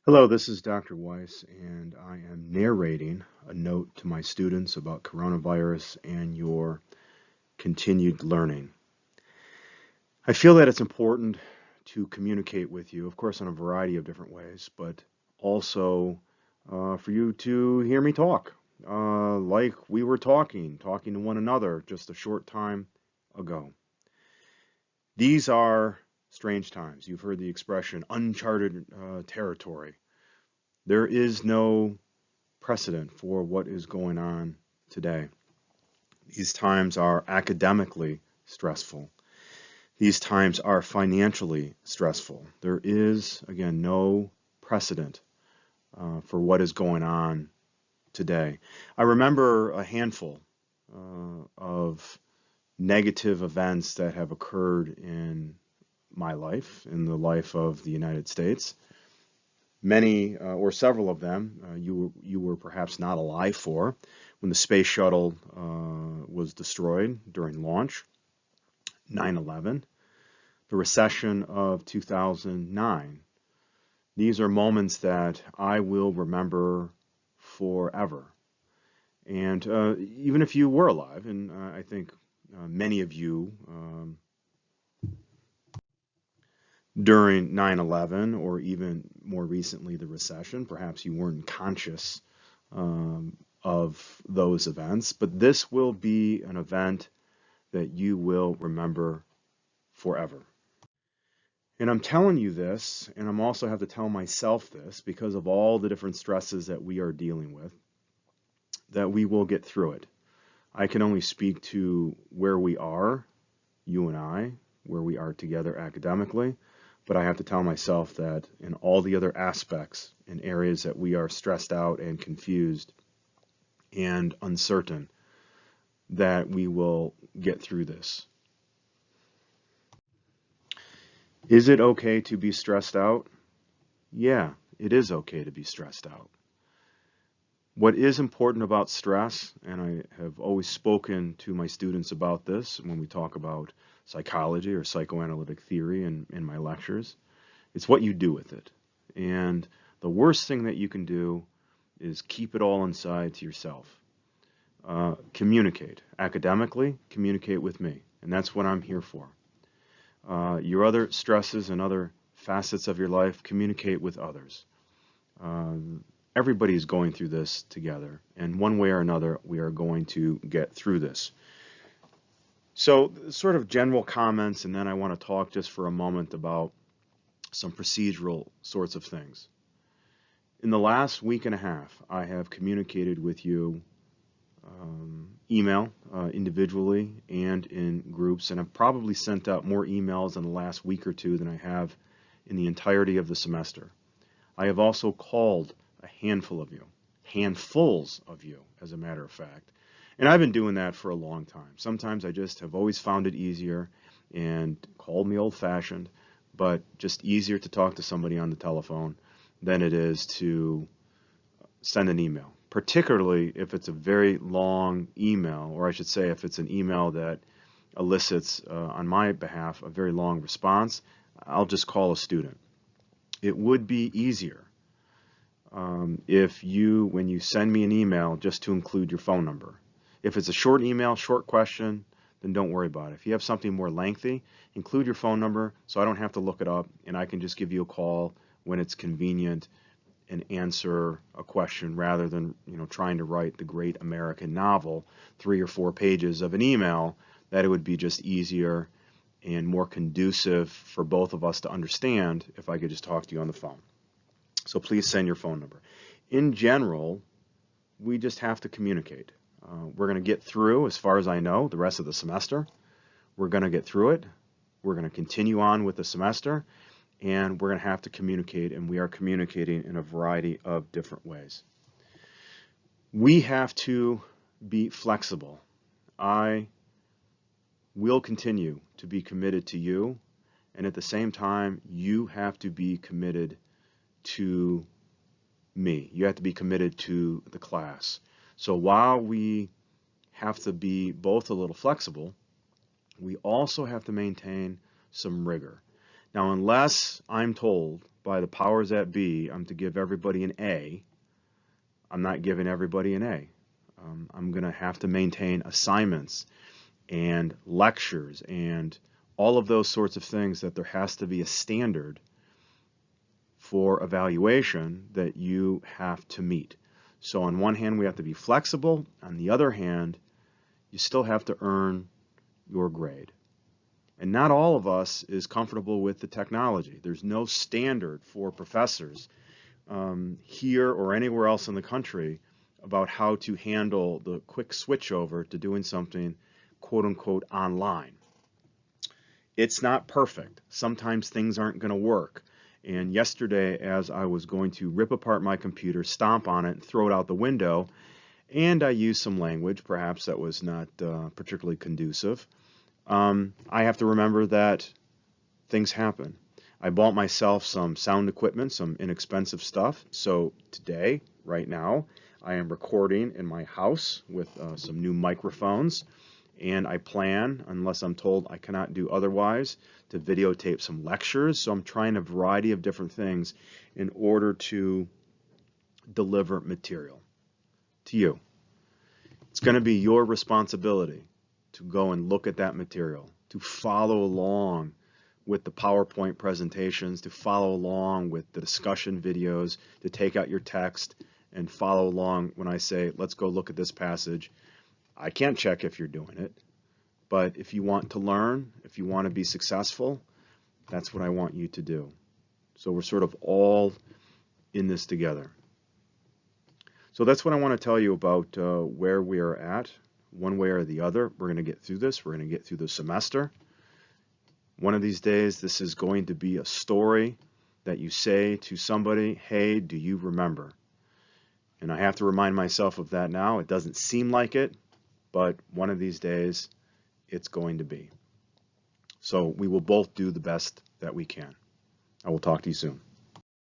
Hello, this is Dr. Weiss, and I am narrating a note to my students about coronavirus and your continued learning. I feel that it's important to communicate with you, of course, in a variety of different ways, but also for you to hear me talk, like we were talking to one another just a short time ago. These are strange times. You've heard the expression uncharted territory. There is no precedent for what is going on today. These times are academically stressful. These times are financially stressful. There is, again, no precedent for what is going on today. I remember a handful of negative events that have occurred in my life, in the life of the United States. Many or several of them you were perhaps not alive for when the space shuttle was destroyed during launch, 9/11, the recession of 2009. These are moments that I will remember forever. And even if you were alive, and I think many of you during 9/11 or even more recently the recession, perhaps you weren't conscious of those events, but this will be an event that you will remember forever. And I'm telling you this, and I'm also have to tell myself this because of all the different stresses that we are dealing with, that we will get through it. I can only speak to where we are, you and I, where we are together academically, but I have to tell myself that in all the other aspects, in areas that we are stressed out and confused and uncertain, that we will get through this. Is it okay to be stressed out? Yeah, it is okay to be stressed out. What is important about stress, and I have always spoken to my students about this when we talk about psychology or psychoanalytic theory in my lectures, it's what you do with it. And the worst thing that you can do is keep it all inside to yourself. Communicate. Academically, communicate with me. And that's what I'm here for. Your other stresses and other facets of your life, communicate with others. Everybody is going through this together, and one way or another, we are going to get through this. So, sort of general comments, and then I want to talk just for a moment about some procedural sorts of things. In the last week and a half, I have communicated with you email individually and in groups, and I've probably sent out more emails in the last week or two than I have in the entirety of the semester. I have also called a handful of you, handfuls of you, as a matter of fact. And I've been doing that for a long time. Sometimes I just have always found it easier and called me old-fashioned, but just easier to talk to somebody on the telephone than it is to send an email, particularly if it's a very long email, or I should say if it's an email that elicits, on my behalf, a very long response. I'll just call a student. It would be easier if you, when you send me an email, just to include your phone number. If it's a short email, short question, then don't worry about it. If you have something more lengthy, include your phone number so I don't have to look it up and I can just give you a call when it's convenient and answer a question rather than, trying to write the great American novel, 3 or 4 pages of an email, that it would be just easier and more conducive for both of us to understand if I could just talk to you on the phone. So please send your phone number. In general, we just have to communicate. We're going to get through, as far as I know, the rest of the semester. We're going to get through it. We're going to continue on with the semester, and we're going to have to communicate, and we are communicating in a variety of different ways. We have to be flexible. I will continue to be committed to you, and at the same time, you have to be committed to me. You have to be committed to the class. So while we have to be both a little flexible, we also have to maintain some rigor. Now, unless I'm told by the powers that be I'm to give everybody an A, I'm not giving everybody an A. I'm going to have to maintain assignments and lectures and all of those sorts of things, that there has to be a standard for evaluation that you have to meet. So on one hand, we have to be flexible. On the other hand, you still have to earn your grade. And not all of us is comfortable with the technology. There's no standard for professors here or anywhere else in the country about how to handle the quick switch over to doing something quote unquote online. It's not perfect. Sometimes things aren't going to work. And yesterday, as I was going to rip apart my computer, stomp on it, and throw it out the window, and I used some language perhaps that was not particularly conducive, I have to remember that things happen. I bought myself some sound equipment, some inexpensive stuff. So today, right now, I am recording in my house with some new microphones. And I plan, unless I'm told I cannot do otherwise, to videotape some lectures. So I'm trying a variety of different things in order to deliver material to you. It's going to be your responsibility to go and look at that material, to follow along with the PowerPoint presentations, to follow along with the discussion videos, to take out your text and follow along when I say, let's go look at this passage. I can't check if you're doing it, but if you want to learn, if you want to be successful, that's what I want you to do. So we're sort of all in this together. So that's what I want to tell you about where we are at, one way or the other. We're going to get through this. We're going to get through the semester. One of these days, this is going to be a story that you say to somebody, hey, do you remember? And I have to remind myself of that now. It doesn't seem like it, but one of these days, it's going to be. So we will both do the best that we can. I will talk to you soon.